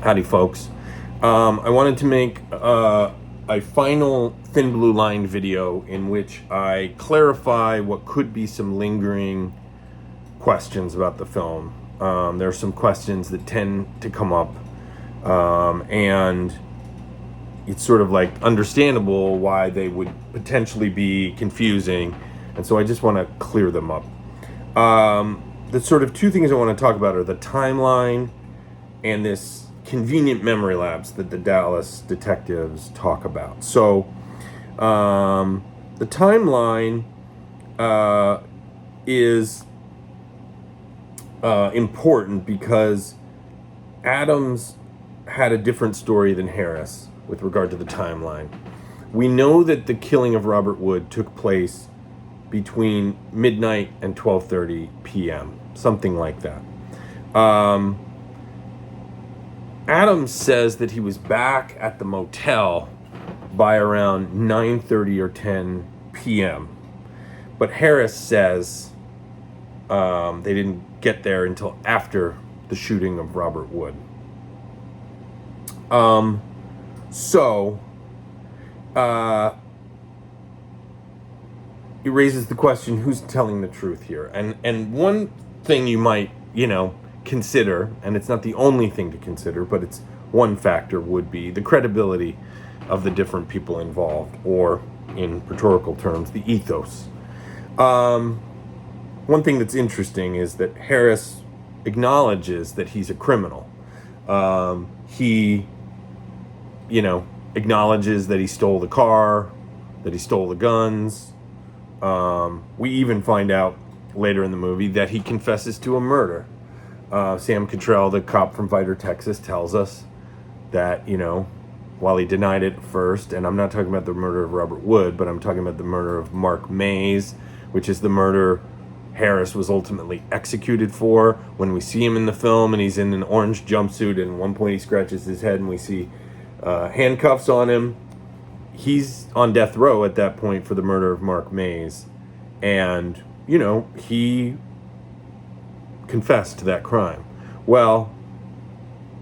Howdy, folks. I wanted to make a final Thin Blue Line video in which I clarify what could be some lingering questions about the film. There are some questions that tend to come up, and it's sort of like understandable why they would potentially be confusing, and so I just want to clear them up. The sort of two things I want to talk about are the timeline and this convenient memory lapse that the Dallas detectives talk about. So the timeline is important because Adams had a different story than Harris with regard to the timeline. We know that the killing of Robert Wood took place between midnight and 12:30 p.m., something like that. Adams says that he was back at the motel by around 9:30 or 10 p.m. But Harris says they didn't get there until after the shooting of Robert Wood. So it raises the question, who's telling the truth here? And one thing you might, consider, and it's not the only thing to consider, but it's one factor, would be the credibility of the different people involved, or in rhetorical terms, the ethos. One thing that's interesting is that Harris acknowledges that he's a criminal. He acknowledges that he stole the car, that he stole the guns. We even find out later in the movie that he confesses to a murder. Sam Cottrell, the cop from Vidor, Texas, tells us that, while he denied it first, and I'm not talking about the murder of Robert Wood, but I'm talking about the murder of Mark Mays, which is the murder Harris was ultimately executed for. When we see him in the film and he's in an orange jumpsuit, and at one point he scratches his head and we see handcuffs on him, he's on death row at that point for the murder of Mark Mays. And, he confessed to that crime. Well,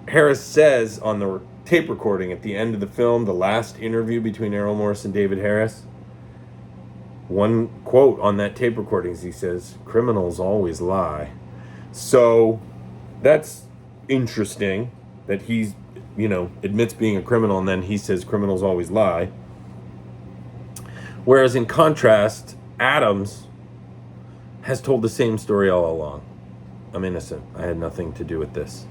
Harris says on the tape recording at the end of the film, the last interview between Errol Morris and David Harris, one quote on that tape recording is he says, "Criminals always lie." So that's interesting that he's, admits being a criminal, and then he says criminals always lie. Whereas in contrast, Adams has told the same story all along. I'm innocent. I had nothing to do with this.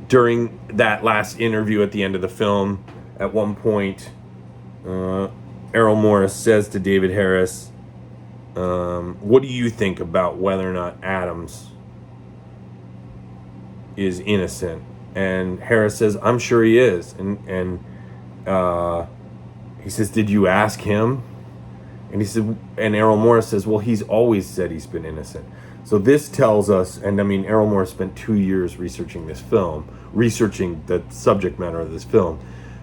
During that last interview at the end of the film, at one point, Errol Morris says to David Harris, what do you think about whether or not Adams is innocent? And Harris says, I'm sure he is. And he says, did you ask him? And he said, and Errol Morris says, well, he's always said he's been innocent. So this tells us, and Errol Morris spent 2 years researching this film, researching the subject matter of this film.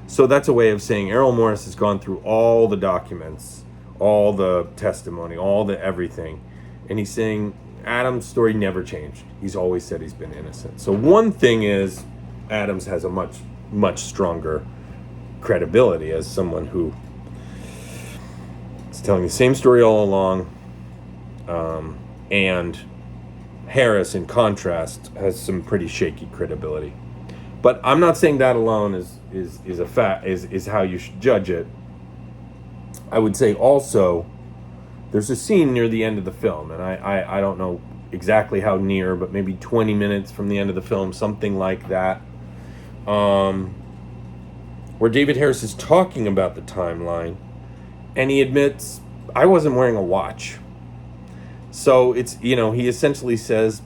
So that's a way of saying Errol Morris has gone through all the documents, all the testimony, all the everything. And he's saying Adams' story never changed. He's always said he's been innocent. So one thing is Adams has a much, much stronger credibility as someone who is telling the same story all along. And Harris, in contrast, has some pretty shaky credibility. But I'm not saying that alone is a fact, is how you should judge it. I would say also there's a scene near the end of the film, and I don't know exactly how near, but maybe 20 minutes from the end of the film, something like that, where David Harris is talking about the timeline, and he admits, I wasn't wearing a watch. So it's, he essentially says,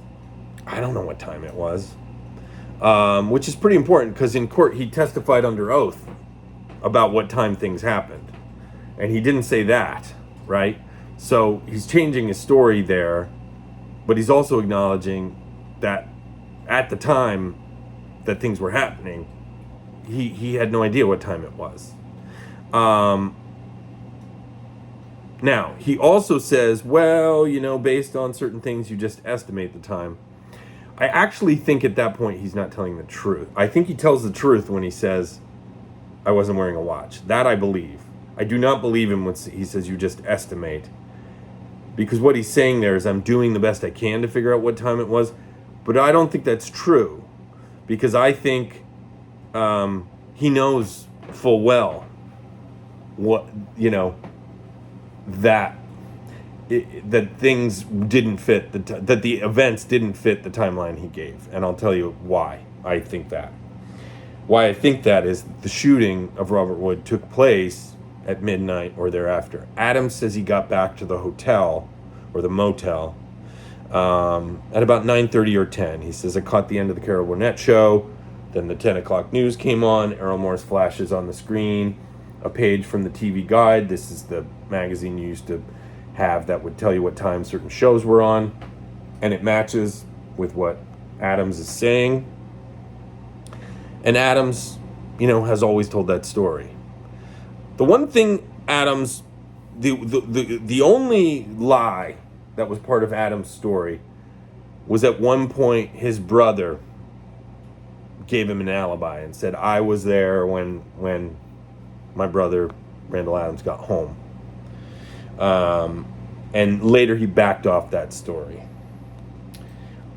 I don't know what time it was, which is pretty important because in court he testified under oath about what time things happened. And he didn't say that, right? So he's changing his story there, but he's also acknowledging that at the time that things were happening, he had no idea what time it was. Now, he also says, well, based on certain things, you just estimate the time. I actually think at that point he's not telling the truth. I think he tells the truth when he says, I wasn't wearing a watch. That I believe. I do not believe him when he says you just estimate. Because what he's saying there is, I'm doing the best I can to figure out what time it was. But I don't think that's true. Because I think he knows full well what, that things didn't fit, that the events didn't fit the timeline he gave. And I'll tell you why I think that. Why I think that is the shooting of Robert Wood took place at midnight or thereafter. Adams says he got back to the hotel or the motel at about 9:30 or 10. He says, I caught the end of the Carol Burnett show. Then the 10 o'clock news came on. Errol Morris flashes on the screen a page from the TV Guide. This is the magazine you used to have that would tell you what time certain shows were on. And it matches with what Adams is saying. And Adams, has always told that story. The one thing Adams, the only lie that was part of Adams' story was at one point his brother gave him an alibi and said, I was there when my brother, Randall Adams, got home. And later he backed off that story.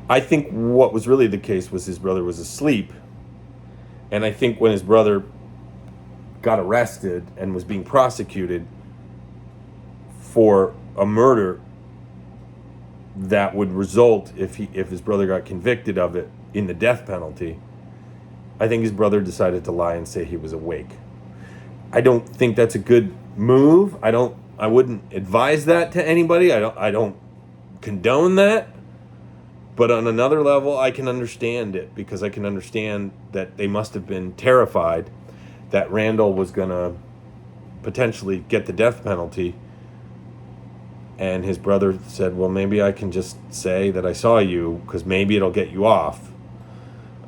I think what was really the case was his brother was asleep. And I think when his brother got arrested and was being prosecuted for a murder that would result, if his brother got convicted of it, in the death penalty, I think his brother decided to lie and say he was awake. I don't think that's a good move. I wouldn't advise that to anybody. I don't condone that. But on another level, I can understand it, because I can understand that they must have been terrified that Randall was going to potentially get the death penalty. And his brother said, well, maybe I can just say that I saw you, because maybe it'll get you off.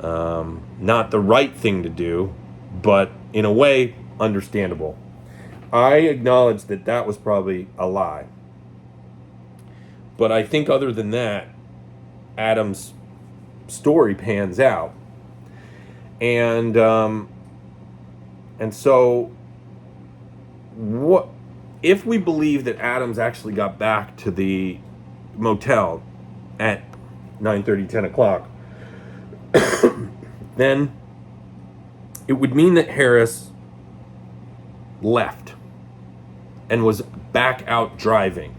Not the right thing to do, but in a way, understandable. I acknowledge that was probably a lie. But I think other than that, Adam's story pans out. And so what if we believe that Adams actually got back to the motel at 9:30, 10 o'clock, then it would mean that Harris left and was back out driving.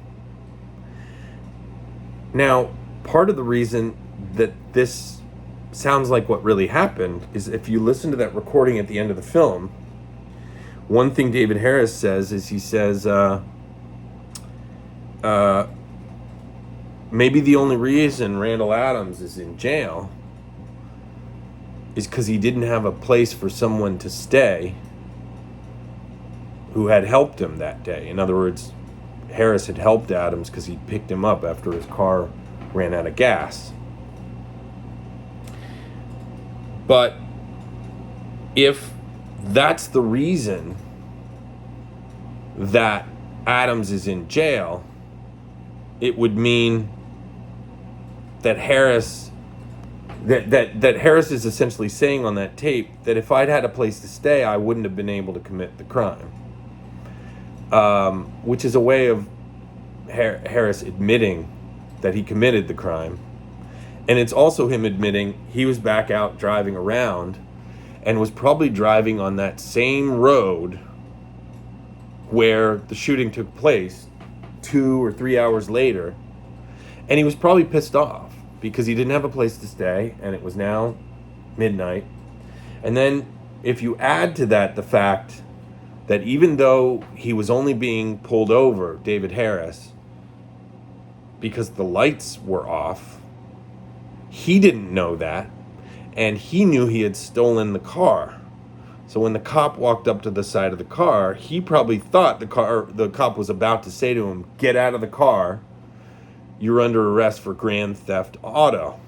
Now, part of the reason that this sounds like what really happened is if you listen to that recording at the end of the film, one thing David Harris says is he says, maybe the only reason Randall Adams is in jail is because he didn't have a place for someone to stay who had helped him that day. In other words, Harris had helped Adams because he picked him up after his car ran out of gas. But if that's the reason that Adams is in jail, it would mean that Harris is essentially saying on that tape that if I'd had a place to stay, I wouldn't have been able to commit the crime. Which is a way of Harris admitting that he committed the crime. And it's also him admitting he was back out driving around and was probably driving on that same road where the shooting took place 2 or 3 hours later. And he was probably pissed off because he didn't have a place to stay and it was now midnight. And then if you add to that the fact that even though he was only being pulled over, David Harris, because the lights were off, he didn't know that, and he knew he had stolen the car. So when the cop walked up to the side of the car, he probably thought the cop was about to say to him, "Get out of the car. You're under arrest for grand theft auto."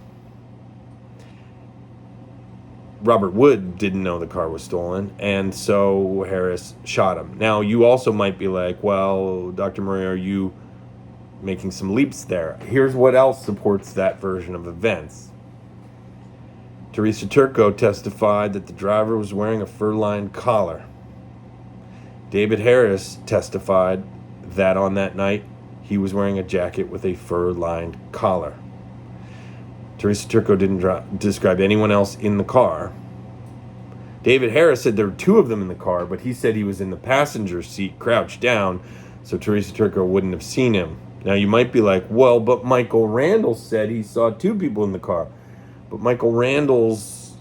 Robert Wood didn't know the car was stolen, and so Harris shot him. Now, you also might be like, well, Dr. Murray, are you making some leaps there? Here's what else supports that version of events. Teresa Turco testified that the driver was wearing a fur-lined collar. David Harris testified that on that night, he was wearing a jacket with a fur-lined collar. Teresa Turco didn't describe anyone else in the car. David Harris said there were two of them in the car, but he said he was in the passenger seat, crouched down, so Teresa Turco wouldn't have seen him. Now, you might be like, well, but Michael Randall said he saw two people in the car. But Michael Randall's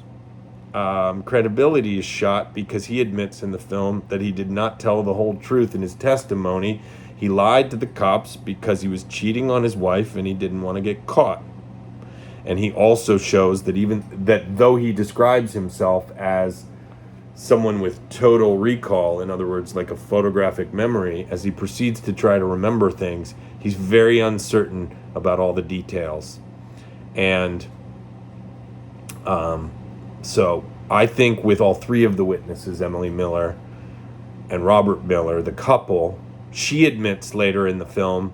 credibility is shot because he admits in the film that he did not tell the whole truth in his testimony. He lied to the cops because he was cheating on his wife and he didn't want to get caught. And he also shows that though he describes himself as someone with total recall, in other words, like a photographic memory, as he proceeds to try to remember things, he's very uncertain about all the details. And so I think with all three of the witnesses, Emily Miller and Robert Miller, the couple, she admits later in the film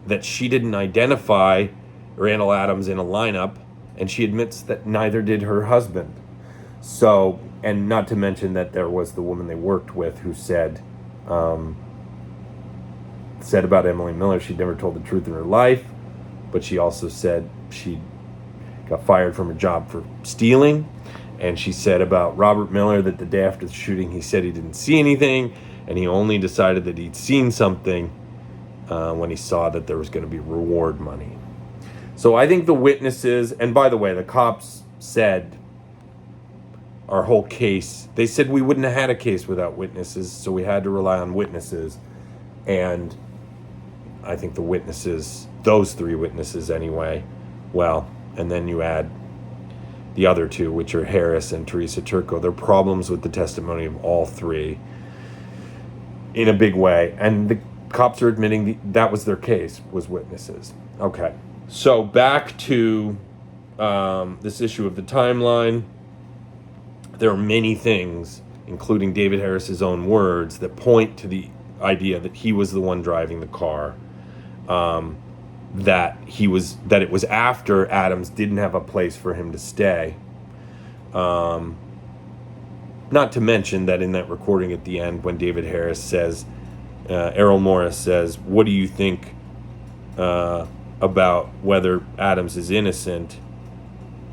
that she didn't identify Randall Adams in a lineup, and she admits that neither did her husband. So, and not to mention that there was the woman they worked with who said about Emily Miller, she'd never told the truth in her life, but she also said she got fired from her job for stealing. And she said about Robert Miller that the day after the shooting, he said he didn't see anything, and he only decided that he'd seen something when he saw that there was going to be reward money. So I think the witnesses, and by the way, the cops said our whole case, they said we wouldn't have had a case without witnesses, so we had to rely on witnesses. And I think the witnesses, those three witnesses anyway, well, and then you add the other two, which are Harris and Teresa Turco, there are problems with the testimony of all three in a big way. And the cops are admitting that was their case, was witnesses. Okay. So back to this issue of the timeline. There are many things, including David Harris's own words, that point to the idea that he was the one driving the car. That it was after Adams didn't have a place for him to stay. Not to mention that in that recording at the end, when David Harris says, Errol Morris says, "What do you think about whether Adams is innocent?"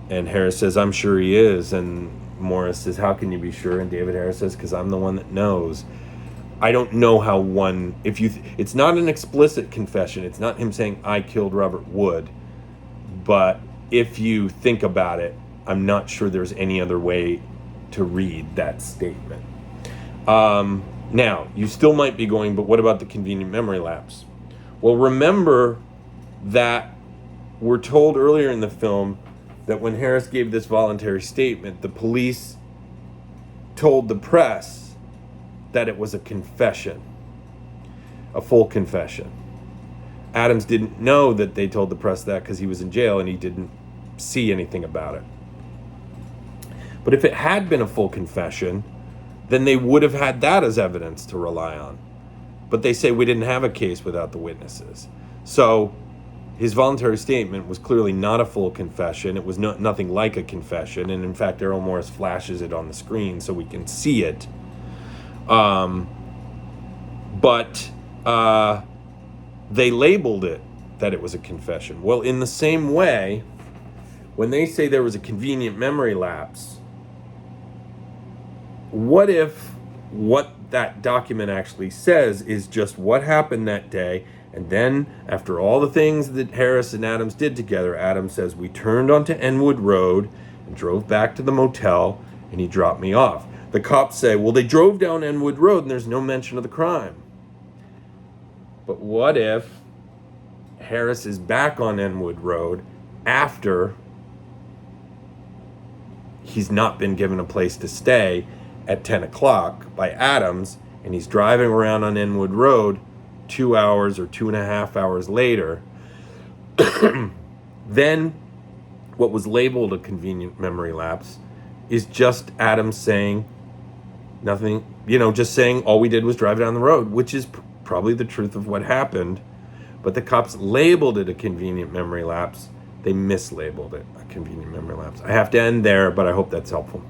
And Harris says, "I'm sure he is." And Morris says, "How can you be sure?" And David Harris says, "Because I'm the one that knows." I don't know how one, it's not an explicit confession. It's not him saying, "I killed Robert Wood." But if you think about it, I'm not sure there's any other way to read that statement. Now, you still might be going, but what about the convenient memory lapse? Well, remember that we're told earlier in the film that when Harris gave this voluntary statement, the police told the press that it was a confession, a full confession. Adams didn't know that they told the press that because he was in jail and he didn't see anything about it. But if it had been a full confession, then they would have had that as evidence to rely on. But they say we didn't have a case without the witnesses. So his voluntary statement was clearly not a full confession. It was nothing like a confession. And in fact, Errol Morris flashes it on the screen so we can see it. But they labeled it that it was a confession. Well, in the same way, when they say there was a convenient memory lapse, what if what that document actually says is just what happened that day, and then after all the things that Harris and Adams did together, Adams says, "We turned onto Enwood Road and drove back to the motel, and he dropped me off." The cops say, well, they drove down Enwood Road and there's no mention of the crime. But what if Harris is back on Enwood Road after he's not been given a place to stay at 10 o'clock by Adams, and he's driving around on Enwood Road 2 hours or 2.5 hours later? Then what was labeled a convenient memory lapse is just Adam saying nothing, just saying all we did was drive down the road, which is probably the truth of what happened. But the cops labeled it a convenient memory lapse. They mislabeled it a convenient memory lapse. I have to end there, but I hope that's helpful.